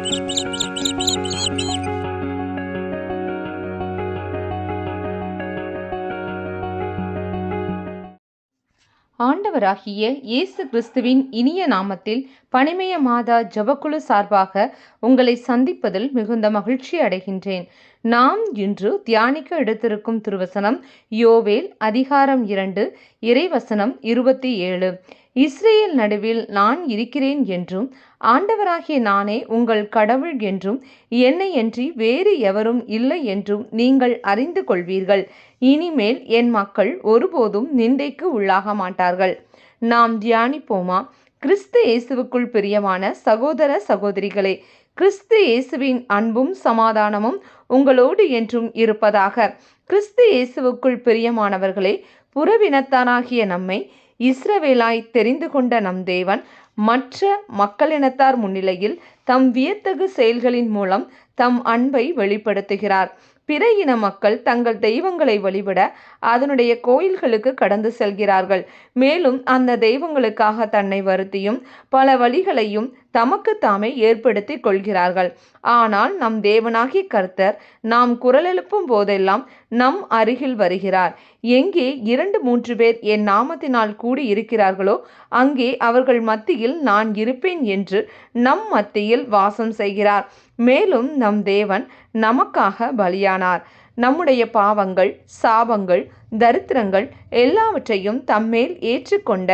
ஆண்டவராகிய இயேசு கிறிஸ்துவின் இனிய நாமத்தில் பனிமய மாதா ஜெபக்குழு சார்பாக உங்களை சந்திப்பதில் மிகுந்த மகிழ்ச்சி அடைகின்றேன். நாம் இன்று தியானிக்க எடுத்திருக்கும் திருவசனம் யோவேல் அதிகாரம் 2 இறைவசனம் 27. இஸ்ரேல் நடுவில் நான் இருக்கிறேன் என்றும் ஆண்டவராகிய நானே உங்கள் கடவுள் என்றும் என்னையன்றி வேறு எவரும் இல்லை என்றும் நீங்கள் அறிந்து கொள்வீர்கள். இனிமேல் என் மக்கள் ஒருபோதும் நிந்தைக்கு உள்ளாக மாட்டார்கள். நாம் தியானிப்போமா? கிறிஸ்து இயேசுவுக்குள் பிரியமான சகோதர சகோதரிகளே, கிறிஸ்து இயேசுவின் அன்பும் சமாதானமும் உங்களோடு என்றும் இருப்பதாக. கிறிஸ்து இயேசுவுக்குள் பிரியமானவர்களே, புறவினத்தானாகிய நம்மை இஸ்ரவேலாய் தெரிந்து கொண்ட நம் தேவன் மற்ற மக்களினத்தார் முன்னிலையில் தம் வியத்தகு செயல்களின் மூலம் தம் அன்பை வெளிப்படுத்துகிறார். பிற இன மக்கள் தங்கள் தெய்வங்களை வழிபட அதனுடைய கோயில்களுக்கு கடந்து செல்கிறார்கள். மேலும் அந்த தெய்வங்களுக்காக தன்னை வருத்தியும் பல வழிகளையும் தமக்கு தாமே ஏற்படுத்தி கொள்கிறார்கள். ஆனால் நம் தேவனாகிய கர்த்தர் நாம் குரல் எழுப்பும் போதெல்லாம் நம் அருகில் வருகிறார். எங்கே 2-3 பேர் என் நாமத்தினால் கூடி இருக்கிறார்களோ அங்கே அவர்கள் மத்தியில் நான் இருப்பேன் என்று நம் மத்தியில் வாசம் செய்கிறார். மேலும் நம் தேவன் நமக்காக பலியானார். நம்முடைய பாவங்கள், சாபங்கள், தரித்திரங்கள் எல்லாவற்றையும் தம்மேல் ஏற்றுக்கொண்ட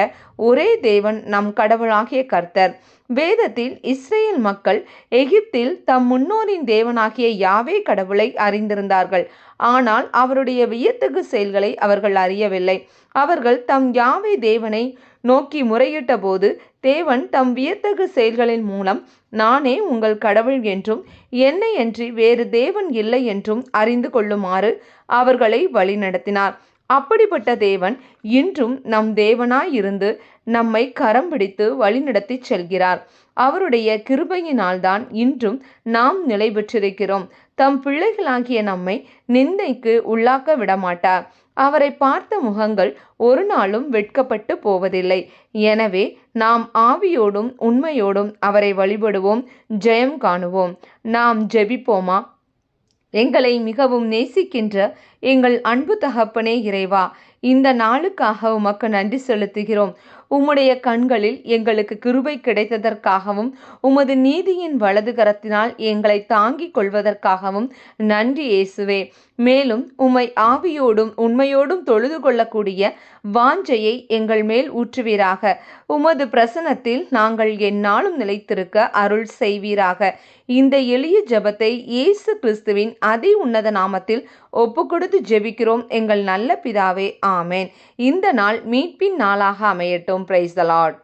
ஒரே தேவன் நம் கடவுளாகிய கர்த்தர். வேதத்தில் இஸ்ரேல் மக்கள் எகிப்தில் தம் முன்னோரின் தேவனாகிய யாவே கடவுளை அறிந்திருந்தார்கள். ஆனால் அவருடைய வியத்தகு செயல்களை அவர்கள் அறியவில்லை. அவர்கள் தம் யாவே தேவனை நோக்கி முறையிட்ட போது தேவன் தம் வியத்தகு செயல்களின் மூலம் நானே உங்கள் கடவுள் என்றும் என்னையன்றி வேறு தேவன் இல்லை என்றும் அறிந்து கொள்ளுமாறு அவர்களை வழிநடத்தினார். அப்படிப்பட்ட தேவன் இன்றும் நம் தேவனாயிருந்து நம்மை கரம் பிடித்து வழிநடத்தி செல்கிறார். அவருடைய கிருபையினால்தான் இன்றும் நாம் நிலை பெற்றிருக்கிறோம். தம் பிள்ளைகளாகிய நம்மை நிந்தைக்கு உள்ளாக்க விடமாட்டார். அவரை பார்த்த முகங்கள் ஒரு நாளும் வெட்கப்பட்டு போவதில்லை. எனவே நாம் ஆவியோடும் உண்மையோடும் அவரை வழிபடுவோம், ஜெயம் காணுவோம். நாம் ஜெபிப்போமா? எங்களை மிகவும் நேசிக்கின்ற எங்கள் அன்பு தகப்பனே இறைவா, இந்த நாளுக்காக உமக்கு நன்றி செலுத்துகிறோம். உம்முடைய கண்களில் எங்களுக்கு கிருபை கிடைத்ததற்காகவும் உமது நீதியின் வலது கரத்தினால் எங்களை தாங்கிக் கொள்வதற்காகவும் நன்றி இயேசுவே. மேலும் உம்மை ஆவியோடும் உண்மையோடும் தொழுது கொள்ளக்கூடிய வாஞ்சையை எங்கள் மேல் ஊற்றுவீராக. உமது பிரசன்னத்தில் நாங்கள் எந்நாளும் நிலைத்திருக்க அருள் செய்வீராக. இந்த எளிய ஜெபத்தை இயேசு கிறிஸ்துவின் அதி உன்னத நாமத்தில் ஒப்புக்கொடுத்து ஜெபிக்கிறோம் எங்கள் நல்ல பிதாவே, ஆமேன். இந்த நாள் மீட்பின் நாளாக அமையட்டும். Praise the Lord.